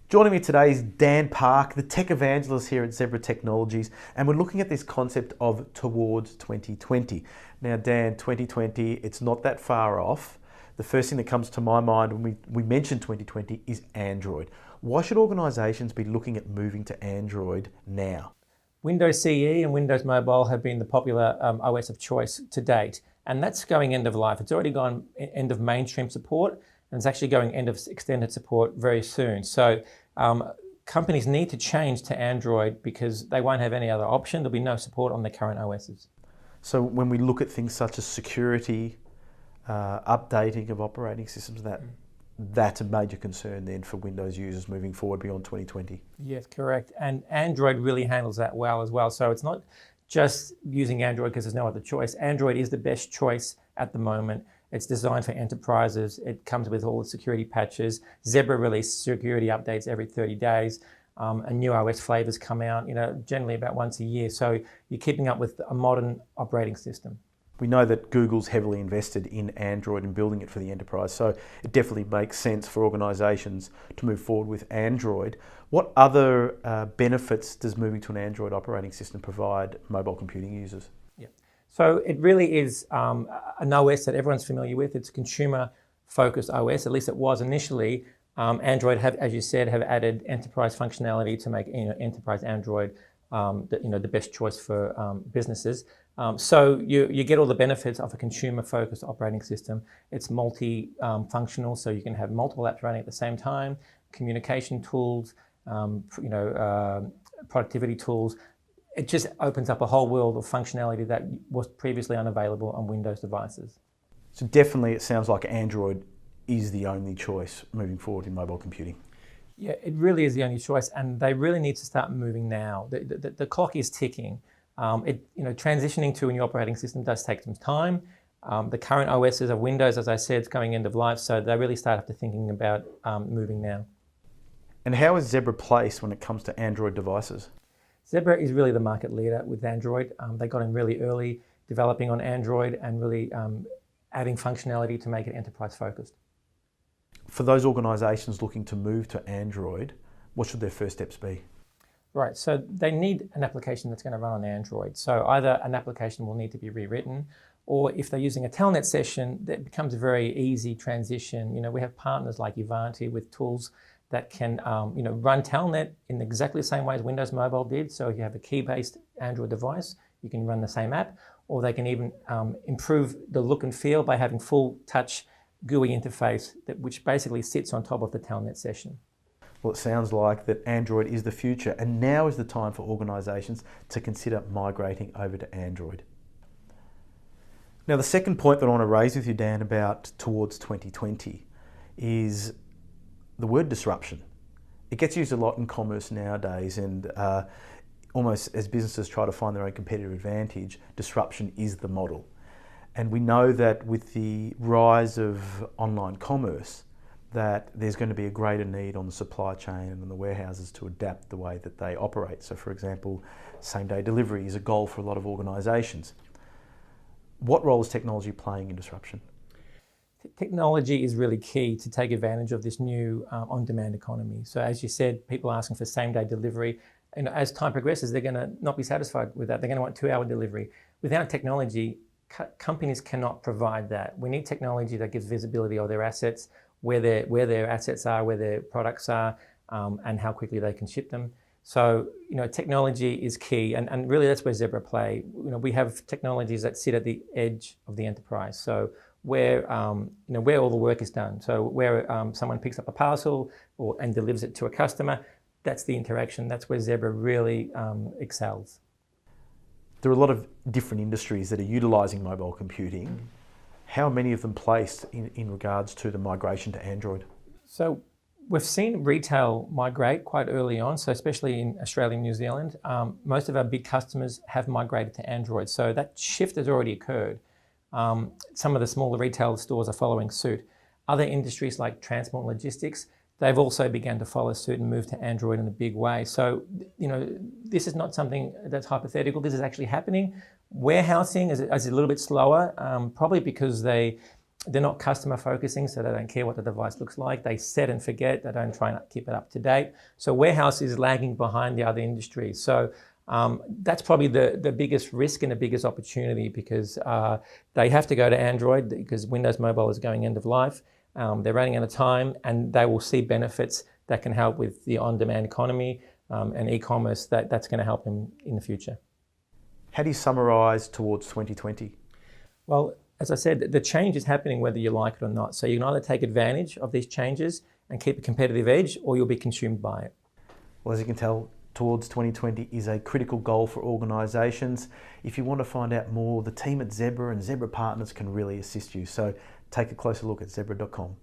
Joining me today is Dan Park, the tech evangelist here at Zebra Technologies, and we're looking at this concept of towards 2020. Now, Dan, 2020, it's not that far off. The first thing that comes to my mind when we mention 2020 is Android. Why should organisations be looking at moving to Android now? Windows CE and Windows Mobile have been the popular OS of choice to date, and that's going end of life. It's already gone end of mainstream support, and it's actually going end of extended support very soon. So companies need to change to Android because they won't have any other option. There'll be no support on the current OSs. So when we look at things such as security, updating of operating systems, that's a major concern then for Windows users moving forward beyond 2020. Yes, correct. And Android really handles that well as well. So it's not just using Android because there's no other choice. Android is the best choice at the moment. It's designed for enterprises. It comes with all the security patches. Zebra releases security updates every 30 days. And new OS flavors come out, generally about once a year. So you're keeping up with a modern operating system. We know that Google's heavily invested in Android and building it for the enterprise, so it definitely makes sense for organisations to move forward with Android. What other benefits does moving to an Android operating system provide mobile computing users? Yeah. So it really is an OS that everyone's familiar with. It's a consumer-focused OS, at least it was initially. Android, as you said, have added enterprise functionality to make enterprise Android the best choice for businesses. So you get all the benefits of a consumer-focused operating system. It's multi-functional, so you can have multiple apps running at the same time, communication tools, productivity tools. It just opens up a whole world of functionality that was previously unavailable on Windows devices. So definitely it sounds like Android is the only choice moving forward in mobile computing. Yeah, it really is the only choice, and they really need to start moving now. The clock is ticking. Transitioning to a new operating system does take some time. The current OSs of Windows, as I said, is going end of life, so they really start after thinking about moving now. And how is Zebra placed when it comes to Android devices? Zebra is really the market leader with Android. They got in really early, developing on Android and really adding functionality to make it enterprise focused. For those organisations looking to move to Android, what should their first steps be? Right, so they need an application that's going to run on Android. So either an application will need to be rewritten, or if they're using a Telnet session, that becomes a very easy transition. We have partners like Ivanti with tools that can run Telnet in exactly the same way as Windows Mobile did. So if you have a key-based Android device, you can run the same app, or they can even improve the look and feel by having full touch GUI interface which basically sits on top of the Telnet session. Well, it sounds like that Android is the future, and now is the time for organisations to consider migrating over to Android. Now, the second point that I want to raise with you, Dan, about towards 2020 is the word disruption. It gets used a lot in commerce nowadays, and almost as businesses try to find their own competitive advantage, disruption is the model. And we know that with the rise of online commerce, that there's going to be a greater need on the supply chain and on the warehouses to adapt the way that they operate. So, for example, same-day delivery is a goal for a lot of organisations. What role is technology playing in disruption? Technology is really key to take advantage of this new on-demand economy. So, as you said, people are asking for same-day delivery. And as time progresses, they're going to not be satisfied with that. They're going to want 2-hour delivery. Without technology, companies cannot provide that. We need technology that gives visibility of their assets, where their assets are, where their products are, and how quickly they can ship them. So, technology is key, and really that's where Zebra play. We have technologies that sit at the edge of the enterprise. So where all the work is done. So where someone picks up a parcel and delivers it to a customer, that's the interaction. That's where Zebra really excels. There are a lot of different industries that are utilising mobile computing. How are many of them placed in regards to the migration to Android? So we've seen retail migrate quite early on, so especially in Australia and New Zealand. Most of our big customers have migrated to Android, so that shift has already occurred. Some of the smaller retail stores are following suit. Other industries like transport and logistics, they've also begun to follow suit and move to Android in a big way. So, this is not something that's hypothetical. This is actually happening. Warehousing is a little bit slower, probably because they They're not customer focusing, so they don't care what the device looks like. They set and forget. They don't try and keep it up to date. So warehouse is lagging behind the other industries. So that's probably the biggest risk and the biggest opportunity, because they have to go to Android because Windows Mobile is going end of life. They're running out of time, and they will see benefits that can help with the on-demand economy and e-commerce. That's going to help them in the future. How do you summarise towards 2020? Well, as I said, the change is happening whether you like it or not. So you can either take advantage of these changes and keep a competitive edge, or you'll be consumed by it. Well, as you can tell, towards 2020 is a critical goal for organisations. If you want to find out more, the team at Zebra and Zebra Partners can really assist you. So take a closer look at zebra.com.